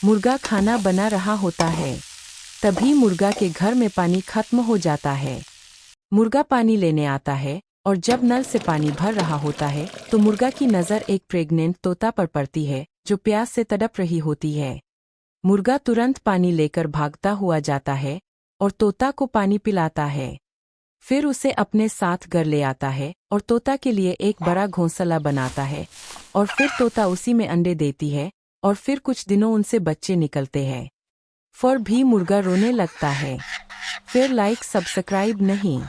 मुर्गा खाना बना रहा होता है। तभी मुर्गा के घर में पानी खत्म हो जाता है। मुर्गा पानी लेने आता है और जब नल से पानी भर रहा होता है तो मुर्गा की नज़र एक प्रेग्नेंट तोता पर पड़ती है जो प्यास से तड़प रही होती है। मुर्गा तुरंत पानी लेकर भागता हुआ जाता है और तोता को पानी पिलाता है। फिर उसे अपने साथ घर ले आता है और तोता के लिए एक बड़ा घोंसला बनाता है और फिर तोता उसी में अंडे देती है और फिर कुछ दिनों उनसे बच्चे निकलते हैं। फिर भी मुर्गा रोने लगता है। फिर लाइक सब्सक्राइब नहीं।